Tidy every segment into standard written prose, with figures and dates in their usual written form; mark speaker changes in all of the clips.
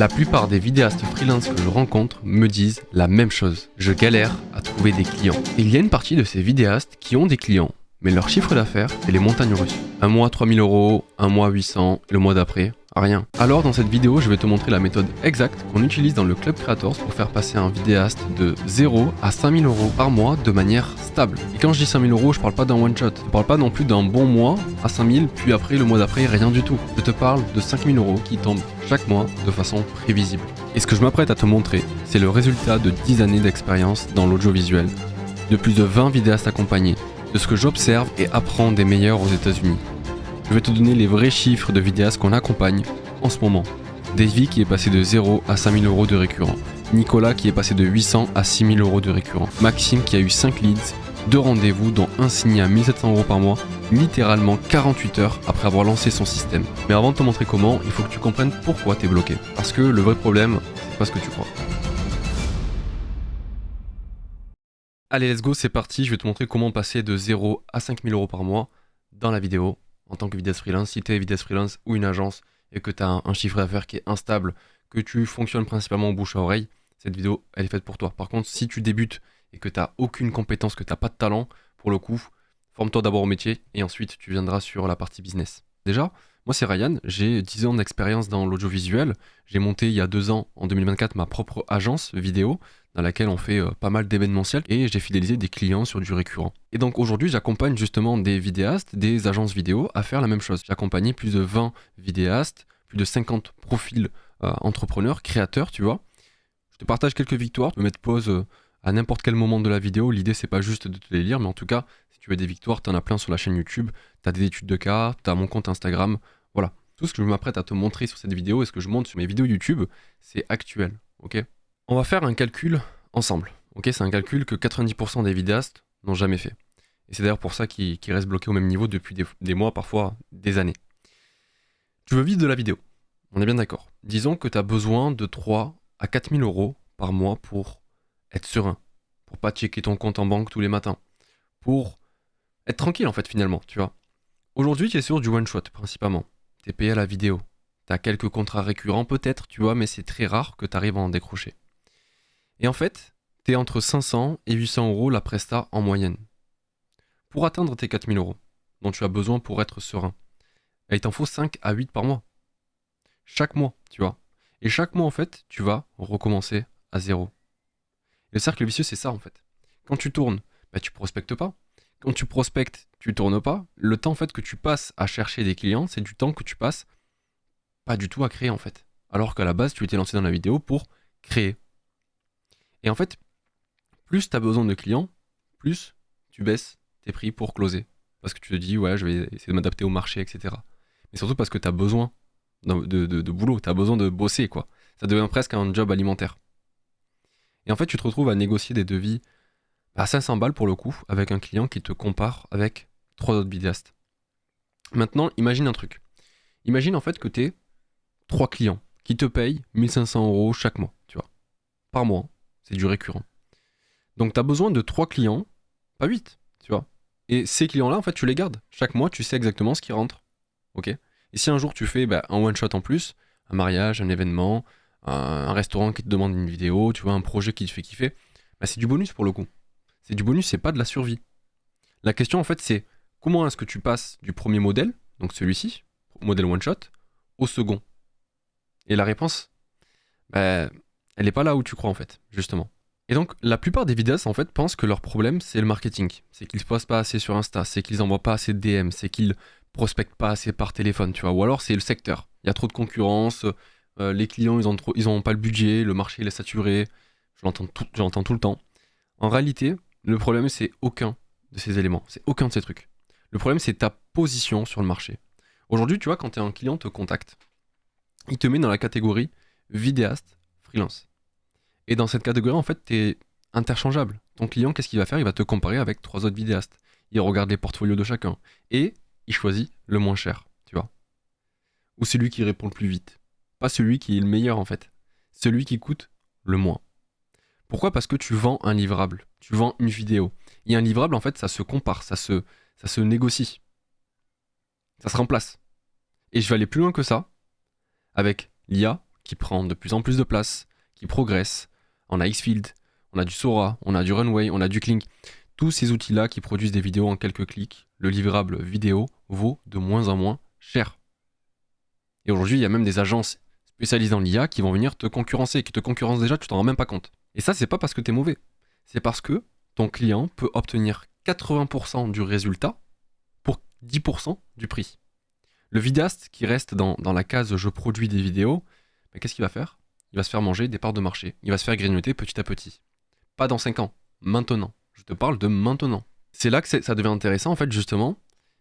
Speaker 1: La plupart des vidéastes freelance que je rencontre me disent la même chose. Je galère à trouver des clients. Et il y a une partie de ces vidéastes qui ont des clients, mais leur chiffre d'affaires, c'est les montagnes russes. Un mois 3000 €, un mois 800, et le mois d'après, rien. Alors dans cette vidéo, je vais te montrer la méthode exacte qu'on utilise dans le Club Creators pour faire passer un vidéaste de 0 à 5000 € par mois de manière stable. Et quand je dis 5000 €, je parle pas d'un one shot. Je parle pas non plus d'un bon mois à 5000, puis après le mois d'après, rien du tout. Je te parle de 5000 € qui tombent chaque mois de façon prévisible. Et ce que je m'apprête à te montrer, c'est le résultat de 10 années d'expérience dans l'audiovisuel, de plus de 20 vidéastes accompagnés, de ce que j'observe et apprends des meilleurs aux États-Unis. Je vais te donner les vrais chiffres de vidéastes qu'on accompagne en ce moment. Davy qui est passé de 0 à 5000 € de récurrent. Nicolas qui est passé de 800 à 6000 € de récurrent. Maxime qui a eu 5 leads, 2 rendez-vous dont un signé à 1700 € par mois, littéralement 48 heures après avoir lancé son système. Mais avant de te montrer comment, il faut que tu comprennes pourquoi tu es bloqué. Parce que le vrai problème, c'est pas ce que tu crois. Allez, let's go, c'est parti. Je vais te montrer comment passer de 0 à 5000 € par mois dans la vidéo en tant que vidéaste freelance. Si tu es vidéaste freelance ou une agence et que tu as un chiffre d'affaires qui est instable, que tu fonctionnes principalement au bouche à oreille, cette vidéo, elle est faite pour toi. Par contre, si tu débutes et que tu n'as aucune compétence, que tu n'as pas de talent, pour le coup, forme-toi d'abord au métier et ensuite tu viendras sur la partie business. Déjà, moi c'est Ryan, j'ai 10 ans d'expérience dans l'audiovisuel. J'ai monté il y a 2 ans, en 2024, ma propre agence vidéo dans laquelle on fait pas mal d'événementiels et j'ai fidélisé des clients sur du récurrent. Et donc aujourd'hui, j'accompagne justement des vidéastes, des agences vidéo à faire la même chose. J'ai accompagné plus de 20 vidéastes, plus de 50 profils entrepreneurs, créateurs, tu vois. Je te partage quelques victoires, tu peux mettre pause à n'importe quel moment de la vidéo. L'idée, c'est pas juste de te les lire, mais en tout cas, si tu veux des victoires, tu en as plein sur la chaîne YouTube, tu as des études de cas, tu as mon compte Instagram, voilà. Tout ce que je m'apprête à te montrer sur cette vidéo et ce que je montre sur mes vidéos YouTube, c'est actuel, ok ? On va faire un calcul ensemble, ok ? C'est un calcul que 90% des vidéastes n'ont jamais fait. Et c'est d'ailleurs pour ça qu'ils restent bloqués au même niveau depuis des mois, parfois des années. Tu veux vivre de la vidéo, on est bien d'accord. Disons que tu as besoin de 3 à 4000 € par mois pour être serein, pour pas checker ton compte en banque tous les matins, pour être tranquille en fait finalement, tu vois. Aujourd'hui, tu es sur du one shot principalement. Tu es payé à la vidéo. Tu as quelques contrats récurrents peut-être, tu vois, mais c'est très rare que tu arrives à en décrocher. Et en fait, tu es entre 500 et 800 € la presta en moyenne. Pour atteindre tes 4000 € dont tu as besoin pour être serein, il t'en faut 5 à 8 par mois. Chaque mois, tu vois. Et chaque mois, en fait, tu vas recommencer à zéro. Et le cercle vicieux, c'est ça, en fait. Quand tu tournes, tu prospectes pas. Quand tu prospectes, tu tournes pas. Le temps, en fait, que tu passes à chercher des clients, c'est du temps que tu passes pas du tout à créer, en fait. Alors qu'à la base, tu étais lancé dans la vidéo pour créer. Et en fait, plus tu as besoin de clients, plus tu baisses tes prix pour closer. Parce que tu te dis, ouais, je vais essayer de m'adapter au marché, etc. Mais surtout parce que tu as besoin de boulot, tu as besoin de bosser, quoi. Ça devient presque un job alimentaire. Et en fait, tu te retrouves à négocier des devis à 500 balles pour le coup, avec un client qui te compare avec 3 autres vidéastes. Maintenant, imagine un truc. Imagine en fait que tu es 3 clients qui te payent 1500 € chaque mois, tu vois. Par mois, c'est du récurrent. Donc tu as besoin de 3 clients, pas 8, tu vois. Et ces clients-là, en fait, tu les gardes. Chaque mois, tu sais exactement ce qui rentre. Ok ? Et si un jour tu fais un one-shot en plus, un mariage, un événement, un restaurant qui te demande une vidéo, tu vois, un projet qui te fait kiffer, c'est du bonus pour le coup. C'est du bonus, c'est pas de la survie. La question, en fait, c'est comment est-ce que tu passes du premier modèle, donc celui-ci, modèle one-shot, au second ? Et la réponse, elle n'est pas là où tu crois, en fait, justement. Et donc, la plupart des vidéastes, en fait, pensent que leur problème, c'est le marketing. C'est qu'ils ne se postent pas assez sur Insta, c'est qu'ils n'envoient pas assez de DM, c'est qu'ils prospectent pas assez par téléphone, tu vois. Ou alors, c'est le secteur. Il y a trop de concurrence, les clients, ils ont pas le budget, le marché, il est saturé. J'entends tout le temps. En réalité, le problème, c'est aucun de ces éléments. C'est aucun de ces trucs. Le problème, c'est ta position sur le marché. Aujourd'hui, tu vois, quand un client te contacte, il te met dans la catégorie vidéaste freelance. Et dans cette catégorie, en fait, tu es interchangeable. Ton client, qu'est-ce qu'il va faire ? Il va te comparer avec 3 autres vidéastes. Il regarde les portfolios de chacun. Et il choisit le moins cher, tu vois. Ou celui qui répond le plus vite. Pas celui qui est le meilleur, en fait. Celui qui coûte le moins. Pourquoi ? Parce que tu vends un livrable. Tu vends une vidéo. Et un livrable, en fait, ça se compare, ça se négocie. Ça se remplace. Et je vais aller plus loin que ça avec l'IA qui prend de plus en plus de place, qui progresse. On a Xfield, on a du Sora, on a du Runway, on a du Kling. Tous ces outils-là qui produisent des vidéos en quelques clics, le livrable vidéo vaut de moins en moins cher. Et aujourd'hui, il y a même des agences spécialisées dans l'IA qui vont venir te concurrencer, qui te concurrencent déjà, tu t'en rends même pas compte. Et ça, c'est pas parce que t'es mauvais. C'est parce que ton client peut obtenir 80% du résultat pour 10% du prix. Le vidéaste qui reste dans la case je produis des vidéos, qu'est-ce qu'il va faire? Il va se faire manger des parts de marché. Il va se faire grignoter petit à petit. Pas dans 5 ans, maintenant. Je te parle de maintenant. C'est là que ça devient intéressant, en fait, justement.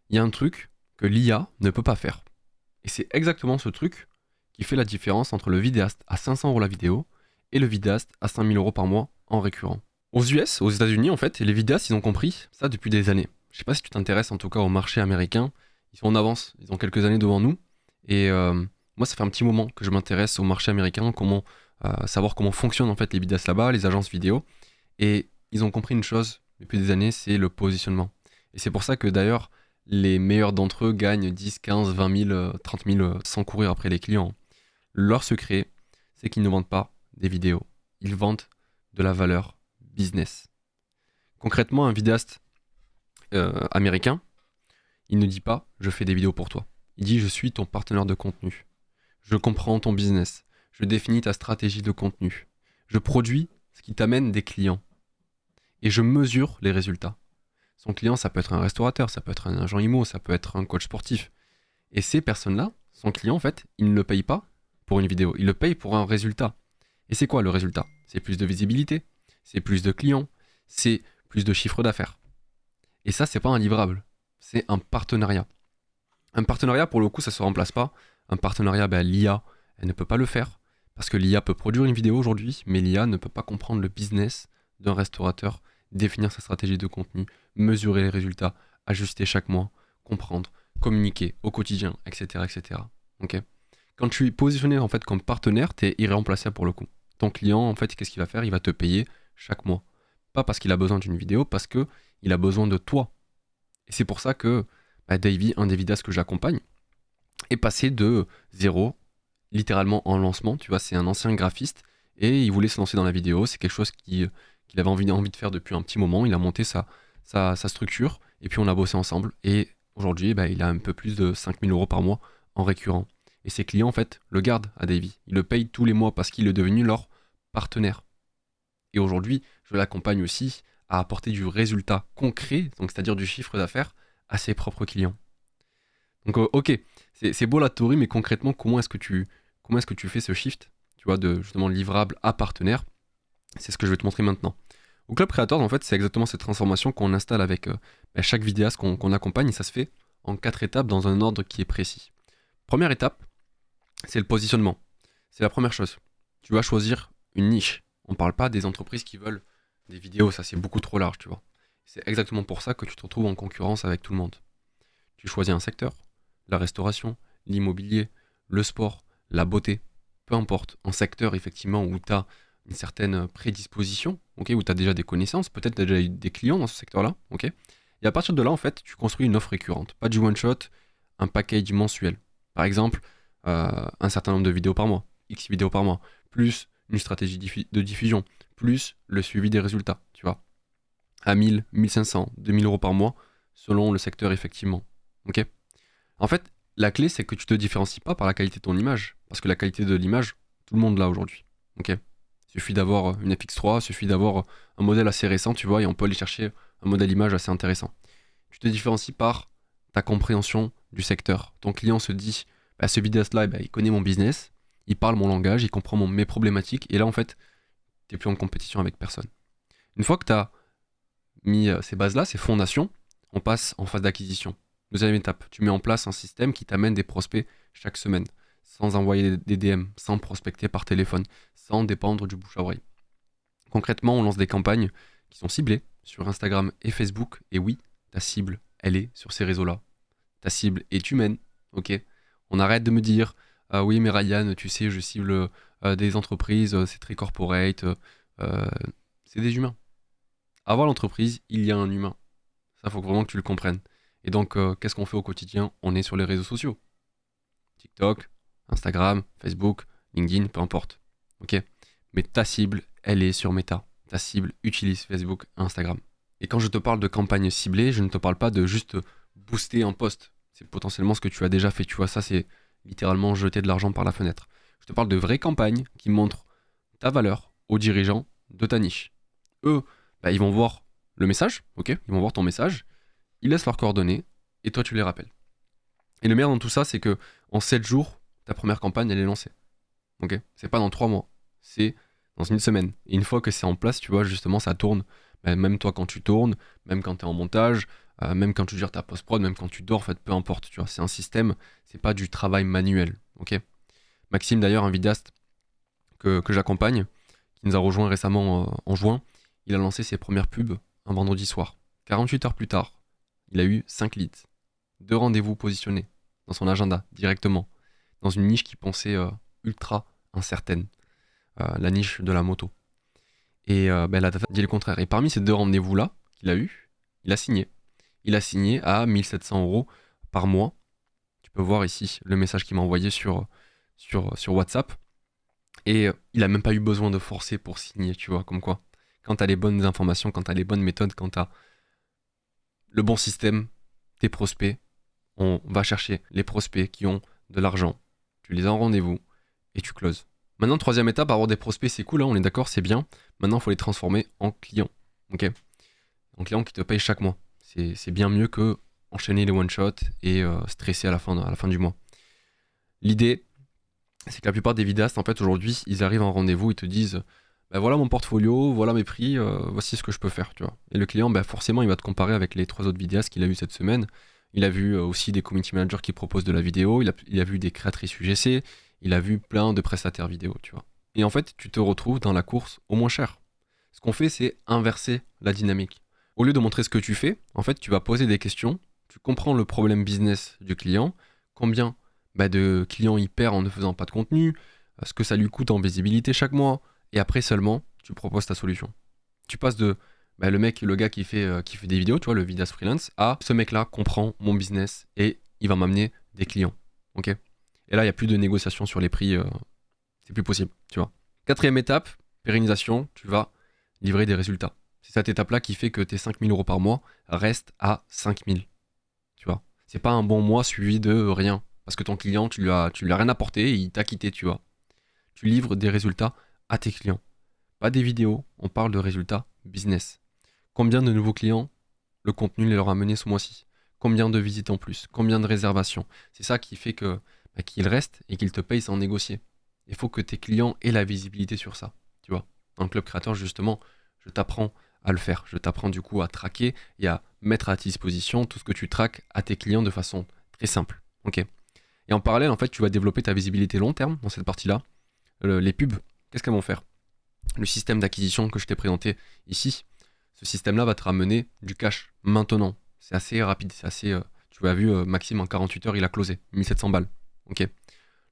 Speaker 1: Il y a un truc que l'IA ne peut pas faire. Et c'est exactement ce truc qui fait la différence entre le vidéaste à 500 € la vidéo et le vidéaste à 5000 € par mois en récurrent. Aux US, aux États-Unis, en fait, les vidéastes, ils ont compris ça depuis des années. Je sais pas si tu t'intéresses en tout cas au marché américain. Ils sont en avance, ils ont quelques années devant nous. Et moi, ça fait un petit moment que je m'intéresse au marché américain, savoir comment fonctionnent en fait les vidéastes là-bas, les agences vidéo. Et ils ont compris une chose depuis des années, c'est le positionnement. Et c'est pour ça que d'ailleurs, les meilleurs d'entre eux gagnent 10, 15, 20 000, 30 000 sans courir après les clients. Leur secret, c'est qu'ils ne vendent pas des vidéos. Ils vendent de la valeur business. Concrètement, un vidéaste américain, il ne dit pas « je fais des vidéos pour toi ». Il dit « je suis ton partenaire de contenu. Je comprends ton business. Je définis ta stratégie de contenu. Je produis ce qui t'amène des clients. Et je mesure les résultats. » Son client, ça peut être un restaurateur, ça peut être un agent IMO, ça peut être un coach sportif. Et ces personnes-là, son client, en fait, il ne le paye pas pour une vidéo. Il le paye pour un résultat. Et c'est quoi le résultat? C'est plus de visibilité, c'est plus de clients, c'est plus de chiffre d'affaires. Et ça, c'est pas un livrable, c'est un partenariat. Un partenariat, pour le coup, ça se remplace pas. Un partenariat, l'IA, elle ne peut pas le faire. Parce que l'IA peut produire une vidéo aujourd'hui, mais l'IA ne peut pas comprendre le business d'un restaurateur, définir sa stratégie de contenu, mesurer les résultats, ajuster chaque mois, comprendre, communiquer au quotidien, etc. etc. Okay. Quand tu es positionné en fait comme partenaire, tu es irremplaçable pour le coup. Ton client, en fait, qu'est-ce qu'il va faire? Il va te payer chaque mois. Pas parce qu'il a besoin d'une vidéo, parce qu'il a besoin de toi. Et c'est pour ça que Davey, un des vidéastes que j'accompagne, est passé de zéro, littéralement en lancement. Tu vois, c'est un ancien graphiste et il voulait se lancer dans la vidéo. C'est quelque chose qu'il avait envie de faire depuis un petit moment. Il a monté sa structure et puis on a bossé ensemble. Et aujourd'hui, il a un peu plus de 5000 € par mois en récurrent. Et ses clients, en fait, le gardent à Davey. Ils le payent tous les mois parce qu'il est devenu leur partenaire. Et aujourd'hui, je l'accompagne aussi à apporter du résultat concret, donc c'est-à-dire du chiffre d'affaires, à ses propres clients. Donc ok, c'est beau la théorie, mais concrètement, comment est-ce que tu fais ce shift, tu vois, de justement livrable à partenaire? C'est ce que je vais te montrer maintenant. Au Club Creators, en fait, c'est exactement cette transformation qu'on installe avec chaque vidéaste qu'on accompagne, et ça se fait en 4 étapes dans un ordre qui est précis. Première étape, c'est le positionnement. C'est la première chose. Tu vas choisir une niche. On ne parle pas des entreprises qui veulent des vidéos, ça c'est beaucoup trop large, tu vois. C'est exactement pour ça que tu te retrouves en concurrence avec tout le monde. Tu choisis un secteur, la restauration, l'immobilier, le sport, la beauté, peu importe, un secteur effectivement où tu as une certaine prédisposition, okay, où tu as déjà des connaissances, peut-être tu as déjà eu des clients dans ce secteur-là, okay. Et à partir de là, en fait, tu construis une offre récurrente, pas du one-shot, un package mensuel. Par exemple, un certain nombre de vidéos par mois, X vidéos par mois, plus une stratégie de diffusion, plus le suivi des résultats, tu vois, à 1000, 1500, 2000 € par mois, selon le secteur effectivement. Ok. En fait, la clé, c'est que tu te différencies pas par la qualité de ton image, parce que la qualité de l'image, tout le monde l'a aujourd'hui. Ok. Il suffit d'avoir une FX3, il suffit d'avoir un modèle assez récent, tu vois, et on peut aller chercher un modèle image assez intéressant. Tu te différencies par ta compréhension du secteur. Ton client se dit, ce vidéaste-là, il connaît mon business, il parle mon langage, il comprend mes problématiques, et là, en fait, tu n'es plus en compétition avec personne. Une fois que tu as mis ces bases-là, ces fondations, on passe en phase d'acquisition. Deuxième étape, tu mets en place un système qui t'amène des prospects chaque semaine, sans envoyer des DM, sans prospecter par téléphone, sans dépendre du bouche à oreille. Concrètement, on lance des campagnes qui sont ciblées sur Instagram et Facebook, et oui, ta cible, elle est sur ces réseaux-là. Ta cible est humaine, ok. On arrête de me dire oui, mais Ryan, tu sais, je cible des entreprises, c'est très corporate, c'est des humains. Avant l'entreprise, il y a un humain. Ça, faut vraiment que tu le comprennes. Et donc, qu'est-ce qu'on fait au quotidien? On est sur les réseaux sociaux. TikTok, Instagram, Facebook, LinkedIn, peu importe. Ok. Mais ta cible, elle est sur Meta. Ta cible utilise Facebook, Instagram. Et quand je te parle de campagne ciblée, je ne te parle pas de juste booster un post. C'est potentiellement ce que tu as déjà fait. Tu vois, ça, c'est littéralement jeter de l'argent par la fenêtre. Je te parle de vraies campagnes qui montrent ta valeur aux dirigeants de ta niche. Eux, ils vont voir le message, ok. Ils vont voir ton message, ils laissent leurs coordonnées, et toi, tu les rappelles. Et le meilleur dans tout ça, c'est que en 7 jours, ta première campagne, elle est lancée. Ok. C'est pas dans 3 mois, c'est dans une semaine. Et une fois que c'est en place, tu vois, justement, ça tourne. Même toi, quand tu tournes, même quand tu es en montage, même quand tu gères ta post-prod, même quand tu dors, en fait, peu importe, tu vois. C'est un système, c'est pas du travail manuel, ok. Maxime, d'ailleurs, un vidéaste que j'accompagne, qui nous a rejoint récemment en juin, il a lancé ses premières pubs un vendredi soir. 48 heures plus tard, il a eu 5 leads, 2 rendez-vous positionnés dans son agenda directement, dans une niche qu'il pensait ultra incertaine, la niche de la moto. Et la data dit le contraire. Et parmi ces 2 rendez-vous-là qu'il a eu, il a signé. Il a signé à 1700 € par mois. Tu peux voir ici le message qu'il m'a envoyé sur WhatsApp. Et il a même pas eu besoin de forcer pour signer, tu vois, comme quoi. Quand tu as les bonnes informations, quand tu as les bonnes méthodes, quand tu as le bon système, tes prospects, on va chercher les prospects qui ont de l'argent. Tu les as en rendez-vous et tu closes. Maintenant, troisième étape, avoir des prospects, c'est cool, hein, on est d'accord, c'est bien. Maintenant, il faut les transformer en clients. Ok. En clients qui te payent chaque mois. C'est bien mieux que enchaîner les one-shots et stresser à la fin du mois. L'idée, c'est que la plupart des vidéastes, en fait, aujourd'hui, ils arrivent en rendez-vous, ils te disent voilà mon portfolio, voilà mes prix, voici ce que je peux faire, tu vois. Et le client, forcément, il va te comparer avec les 3 autres vidéastes qu'il a eu cette semaine. Il a vu aussi des community managers qui proposent de la vidéo, il a vu des créatrices UGC, il a vu plein de prestataires vidéo, tu vois. Et en fait, tu te retrouves dans la course au moins cher. Ce qu'on fait, c'est inverser la dynamique. Au lieu de montrer ce que tu fais, en fait, tu vas poser des questions, tu comprends le problème business du client, combien de clients il perd en ne faisant pas de contenu, ce que ça lui coûte en visibilité chaque mois, et après seulement, tu proposes ta solution. Tu passes de le gars qui fait des vidéos, tu vois, le vidéaste freelance, à ce mec-là comprend mon business et il va m'amener des clients. Ok. Et là, il n'y a plus de négociation sur les prix, c'est plus possible, tu vois. 4e étape, pérennisation, tu vas livrer des résultats. C'est cette étape-là qui fait que tes 5000 € par mois restent à 5000. Tu vois. C'est pas un bon mois suivi de rien. Parce que ton client, tu lui as rien apporté et il t'a quitté, tu vois. Tu livres des résultats à tes clients. Pas des vidéos, on parle de résultats business. Combien de nouveaux clients le contenu les leur a amené ce mois-ci? Combien de visites en plus? Combien de réservations? C'est ça qui fait que qu'ils restent et qu'ils te payent sans négocier. Il faut que tes clients aient la visibilité sur ça, tu vois. Dans le club créateur, justement, je t'apprends à le faire. Je t'apprends du coup à traquer et à mettre à ta disposition tout ce que tu traques à tes clients de façon très simple. Ok. Et en parallèle, en fait, tu vas développer ta visibilité long terme dans cette partie-là. Les pubs, qu'est-ce qu'elles vont faire? Le système d'acquisition que je t'ai présenté ici, ce système-là va te ramener du cash maintenant. C'est assez rapide, c'est assez... tu as vu, Maxime, en 48 heures, il a closé 1700 balles. Ok.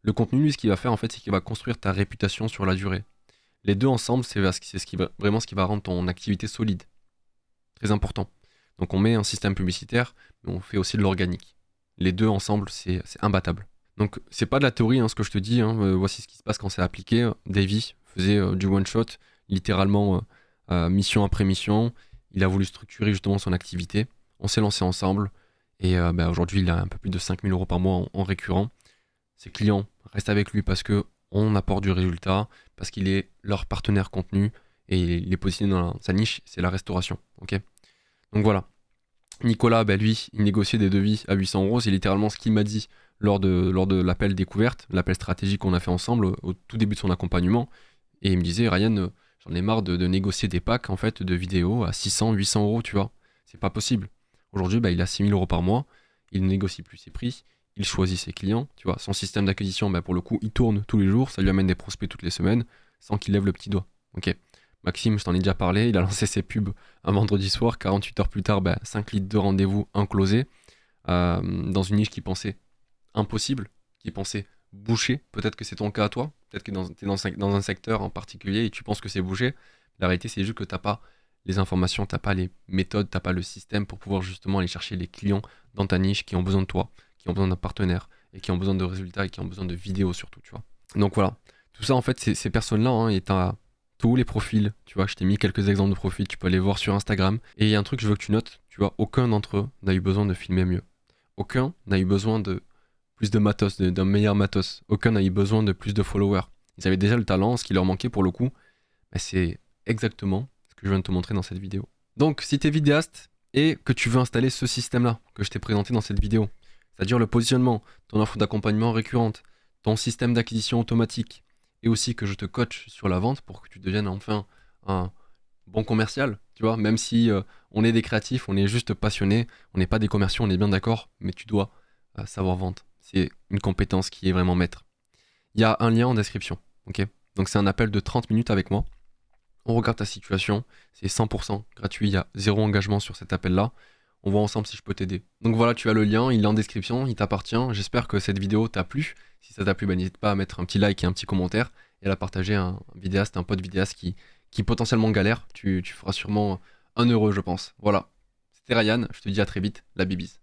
Speaker 1: Le contenu, lui, ce qu'il va faire, en fait, c'est qu'il va construire ta réputation sur la durée. Les deux ensemble, c'est vraiment ce qui va rendre ton activité solide. Très important. Donc on met un système publicitaire, mais on fait aussi de l'organique. Les deux ensemble, c'est imbattable. Donc c'est pas de la théorie, hein, ce que je te dis. Voici ce qui se passe quand c'est appliqué. Davy faisait du one-shot, littéralement mission après mission. Il a voulu structurer justement son activité. On s'est lancé ensemble. Et aujourd'hui, il a un peu plus de 5000 € par mois en récurrent. Ses clients restent avec lui parce que on apporte du résultat, parce qu'il est leur partenaire contenu et il est positionné dans sa niche, c'est la restauration. Ok. Donc voilà. Nicolas, lui, il négociait des devis à 800 €. C'est littéralement ce qu'il m'a dit lors de l'appel découverte, l'appel stratégique qu'on a fait ensemble au tout début de son accompagnement. Et il me disait, Ryan, j'en ai marre de négocier des packs en fait de vidéos à 600, 800 €, tu vois. C'est pas possible. Aujourd'hui, il a 6000 € par mois. Il ne négocie plus ses prix. Il choisit ses clients, tu vois. Son système d'acquisition, pour le coup, il tourne tous les jours. Ça lui amène des prospects toutes les semaines sans qu'il lève le petit doigt. Ok. Maxime, je t'en ai déjà parlé, il a lancé ses pubs un vendredi soir, 48 heures plus tard, 5 litres de rendez-vous, un closé, dans une niche qui pensait impossible, qui pensait bouché. Peut-être que c'est ton cas à toi, peut-être que tu es dans un secteur en particulier et tu penses que c'est bouché. La réalité, c'est juste que tu n'as pas les informations, tu n'as pas les méthodes, tu n'as pas le système pour pouvoir justement aller chercher les clients dans ta niche qui ont besoin de toi, qui ont besoin d'un partenaire et qui ont besoin de résultats et qui ont besoin de vidéos surtout, tu vois. Donc voilà. Tout ça, en fait, ces personnes-là, hein, et t'as tous les profils, tu vois, je t'ai mis quelques exemples de profils, tu peux aller voir sur Instagram. Et il y a un truc que je veux que tu notes, tu vois, aucun d'entre eux n'a eu besoin de filmer mieux. Aucun n'a eu besoin de plus de matos, d'un meilleur matos. Aucun n'a eu besoin de plus de followers. Ils avaient déjà le talent, ce qui leur manquait pour le coup, bah, c'est exactement ce que je viens de te montrer dans cette vidéo. Donc, si tu es vidéaste et que tu veux installer ce système-là que je t'ai présenté dans cette vidéo, c'est-à-dire le positionnement, ton offre d'accompagnement récurrente, ton système d'acquisition automatique, et aussi que je te coach sur la vente pour que tu deviennes enfin un bon commercial, tu vois, même si on est des créatifs, on est juste passionnés, on n'est pas des commerciaux, on est bien d'accord, mais tu dois savoir vendre. C'est une compétence qui est vraiment maître. Il y a un lien en description, ok? Donc c'est un appel de 30 minutes avec moi. On regarde ta situation, c'est 100% gratuit, il y a zéro engagement sur cet appel-là. On voit ensemble si je peux t'aider. Donc voilà, tu as le lien, il est en description, il t'appartient. J'espère que cette vidéo t'a plu. Si ça t'a plu, bah, n'hésite pas à mettre un petit like et un petit commentaire et à la partager à un vidéaste, un pote vidéaste qui potentiellement galère. Tu feras sûrement un heureux, je pense. Voilà. C'était Ryan, je te dis à très vite, la bibise.